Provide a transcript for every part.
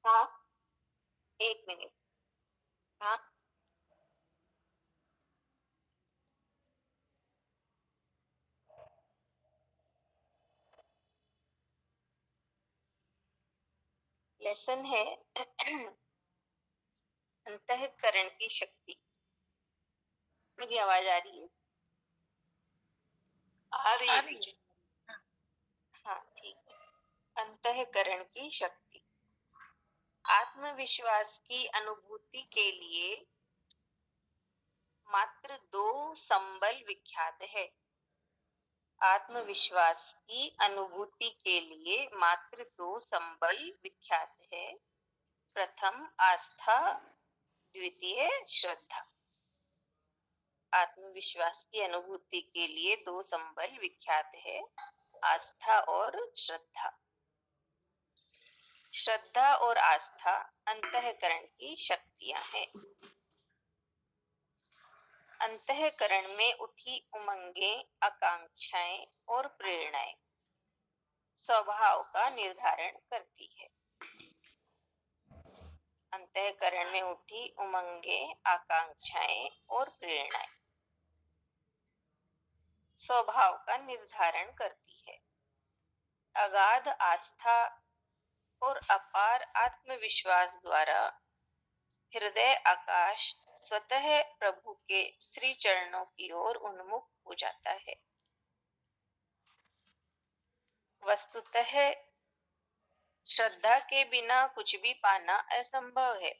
हाँ, 1 मिनट। हाँ, लेसन है अंतःकरण की शक्ति। मेरी आवाज आ रही है? आ रही आ है रही है। मुझे। हाँ, ठीक है। अंतःकरण की शक्ति। आत्मविश्वास की अनुभूति के लिए मात्र 2 संबल विख्यात है। आत्मविश्वास की अनुभूति के लिए मात्र 2 संबल विख्यात है। प्रथम आस्था, द्वितीय श्रद्धा। आत्मविश्वास की अनुभूति के लिए 2 संबल विख्यात है, आस्था और श्रद्धा। श्रद्धा और आस्था अंतःकरण की शक्तियां हैं। अंतःकरण में उठी उमंगें, आकांक्षाएं और प्रेरणाएं स्वभाव का निर्धारण करती है। अंतःकरण में उठी उमंगें, आकांक्षाएं और प्रेरणाएं स्वभाव का निर्धारण करती है। अगाध आस्था और अपार आत्मविश्वास द्वारा हृदय आकाश स्वतः प्रभु के श्री चरणों की ओर उन्मुख हो जाता है। वस्तुतः श्रद्धा के बिना कुछ भी पाना असंभव है।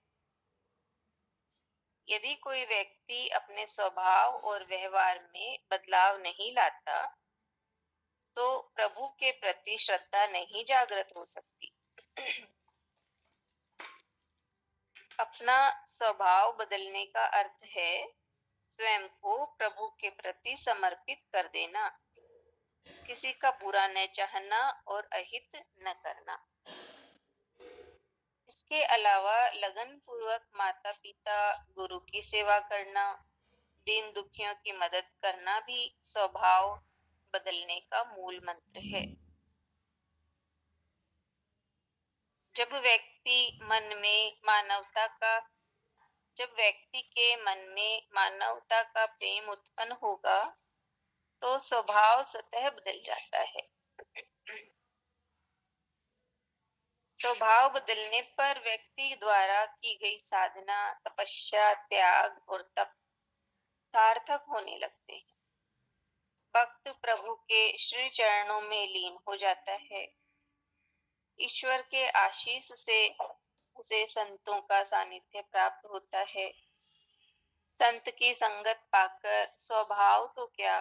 यदि कोई व्यक्ति अपने स्वभाव और व्यवहार में बदलाव नहीं लाता, तो प्रभु के प्रति श्रद्धा नहीं जागृत हो सकती। अपना स्वभाव बदलने का अर्थ है स्वयं को प्रभु के प्रति समर्पित कर देना, किसी का बुरा न चाहना और अहित न करना। इसके अलावा लगन पूर्वक माता पिता, गुरु की सेवा करना, दीन दुखियों की मदद करना भी स्वभाव बदलने का मूल मंत्र है। जब व्यक्ति के मन में मानवता का प्रेम उत्पन्न होगा, तो स्वभाव स्वतः बदल जाता है। स्वभाव बदलने पर व्यक्ति द्वारा की गई साधना, तपस्या, त्याग और तप सार्थक होने लगते हैं। भक्त प्रभु के श्री चरणों में लीन हो जाता है। ईश्वर के आशीष से उसे संतों का सानिध्य प्राप्त होता है। संत की संगत पाकर स्वभाव तो क्या,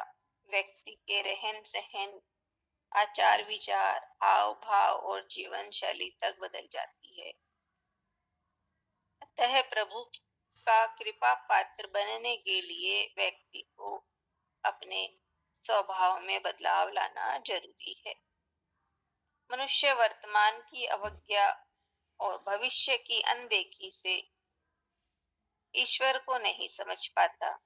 व्यक्ति के रहन सहन, आचार विचार, हाव भाव और जीवन शैली तक बदल जाती है। अतः प्रभु का कृपा पात्र बनने के लिए व्यक्ति को अपने स्वभाव में बदलाव लाना जरूरी है। मनुष्य वर्तमान की अवज्ञा और भविष्य की अनदेखी से ईश्वर को नहीं समझ पाता।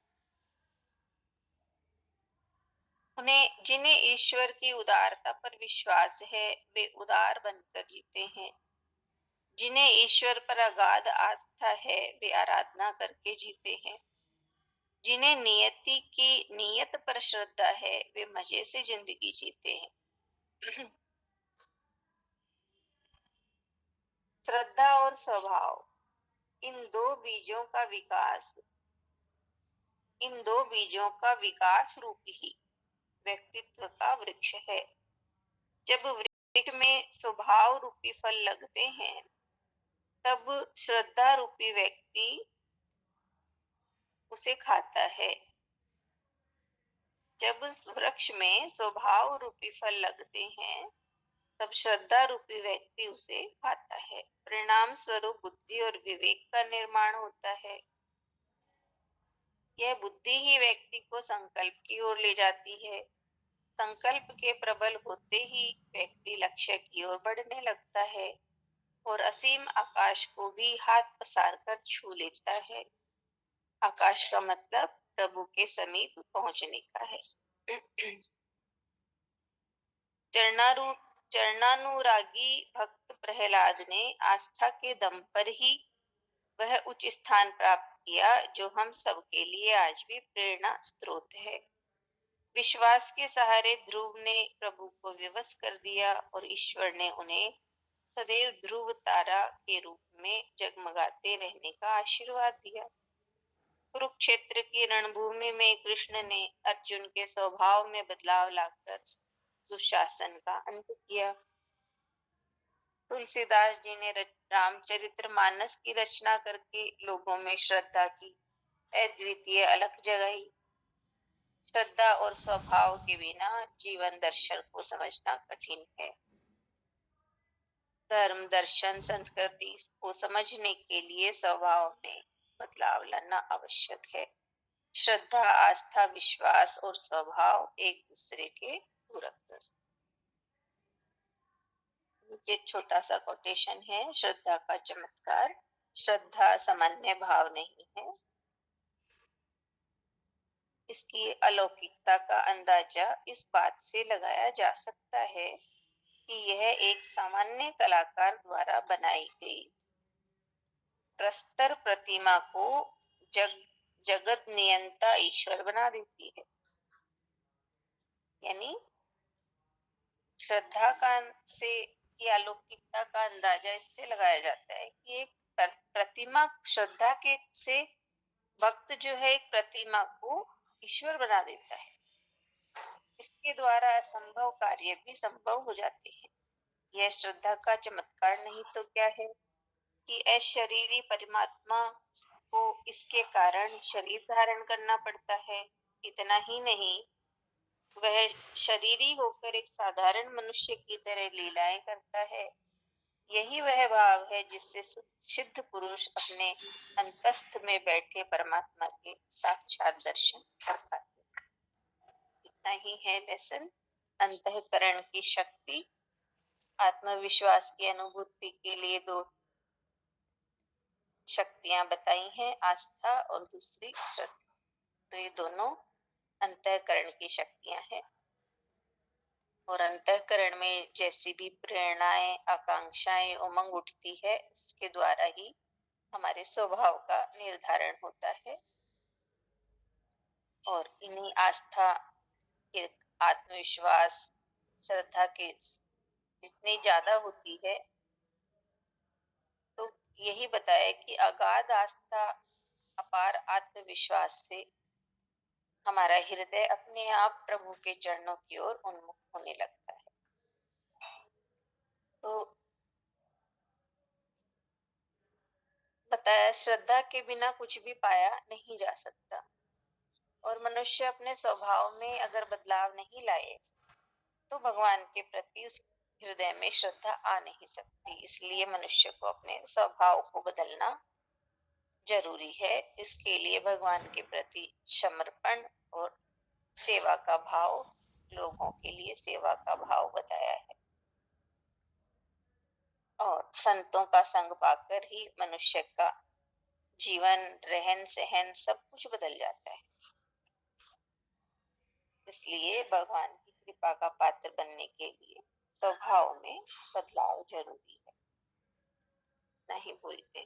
जिन्हें ईश्वर की उदारता पर विश्वास है, वे उदार बनकर जीते हैं। जिन्हें ईश्वर पर अगाध आस्था है, वे आराधना करके जीते हैं। जिन्हें नियति की नियत पर श्रद्धा है, वे मजे से जिंदगी जीते हैं। श्रद्धा और स्वभाव, इन दो बीजों का विकास रूप ही व्यक्तित्व का वृक्ष है। जब वृक्ष में स्वभाव रूपी फल लगते हैं, तब श्रद्धा रूपी व्यक्ति उसे खाता है। जब वृक्ष में स्वभाव रूपी फल लगते हैं, तब श्रद्धा रूपी व्यक्ति उसे खाता है। परिणाम स्वरूप बुद्धि और विवेक का निर्माण होता है। यह बुद्धि ही व्यक्ति को संकल्प की ओर ले जाती है। संकल्प के प्रबल होते ही व्यक्ति लक्ष्य की ओर बढ़ने लगता है और असीम आकाश को भी हाथ पसार कर छू लेता है। आकाश का मतलब प्रभु के समीप पहुंचने का है। चरणारूप चरणानुरागी भक्त प्रहलाद ने आस्था के दम पर ही वह उच्च स्थान प्राप्त किया जो हम सबके लिए आज भी प्रेरणा स्रोत है। विश्वास के सहारे ध्रुव ने प्रभु को विवश कर दिया और ईश्वर ने उन्हें सदैव ध्रुव तारा के रूप में जगमगाते रहने का आशीर्वाद दिया। कुरुक्षेत्र की रणभूमि में कृष्ण ने अर्जुन के स्वभाव में बदलाव लाकर दुशासन का अंत किया। तुलसीदास जी ने रामचरित्र मानस की रचना करके लोगों में श्रद्धा की अद्वितीय अलख जगाई। श्रद्धा और स्वभाव के बिना जीवन दर्शन को समझना कठिन है। धर्म दर्शन संस्कृति को समझने के लिए स्वभाव में बदलाव लाना आवश्यक है। श्रद्धा आस्था विश्वास और स्वभाव एक दूसरे के पूरक है। नीचे छोटा सा कोटेशन है, श्रद्धा का चमत्कार। श्रद्धा सामान्य भाव नहीं है, इसकी अलौकिकता का अंदाजा इस बात से लगाया जा सकता है कि यह एक सामान्य कलाकार द्वारा बनाई गई प्रस्तर प्रतिमा को जगत नियंता ईश्वर बना देती है। यानी श्रद्धा का से की अलौकिकता का अंदाजा इससे लगाया जाता है कि एक प्रतिमा श्रद्धा के से भक्त जो है एक प्रतिमा को ईश्वर बना देता है। इसके द्वारा असंभव कार्य भी संभव हो जाते हैं। यह श्रद्धा का चमत्कार नहीं तो क्या है कि अशरीरी परमात्मा को इसके कारण शरीर धारण करना पड़ता है। इतना ही नहीं, वह शरीरी होकर एक साधारण मनुष्य की तरह लीलाएं करता है। यही वह भाव है जिससे सिद्ध पुरुष अपने अंतस्थ में बैठे परमात्मा के साक्षात दर्शन करता है। इतना ही है लेसन। अंतःकरण की शक्ति। आत्मविश्वास की अनुभूति के लिए दो शक्तियां बताई हैं, आस्था और दूसरी श्रद्धा। तो ये दोनों अंतःकरण की शक्तियां हैं और अंतःकरण में जैसी भी प्रेरणाएं आकांक्षाएं उमंग उठती है उसके द्वारा ही हमारे स्वभाव का निर्धारण होता है। और इन्हीं आस्था के आत्मविश्वास श्रद्धा के जितनी ज्यादा होती है तो यही बताया कि अगाध आस्था अपार आत्मविश्वास से हमारा हृदय अपने आप प्रभु के चरणों की ओर उन्मुख होने लगता है। तो बताया श्रद्धा के बिना कुछ भी पाया नहीं जा सकता और मनुष्य अपने स्वभाव में अगर बदलाव नहीं लाए तो भगवान के प्रति उस हृदय में श्रद्धा आ नहीं सकती। इसलिए मनुष्य को अपने स्वभाव को बदलना जरूरी है। इसके लिए भगवान के प्रति समर्पण और सेवा का भाव, लोगों के लिए सेवा का भाव बताया है। और संतों का संग पाकर ही मनुष्य का जीवन रहन सहन सब कुछ बदल जाता है। इसलिए भगवान की कृपा का पात्र बनने के लिए स्वभाव में बदलाव जरूरी है। नहीं भूलते।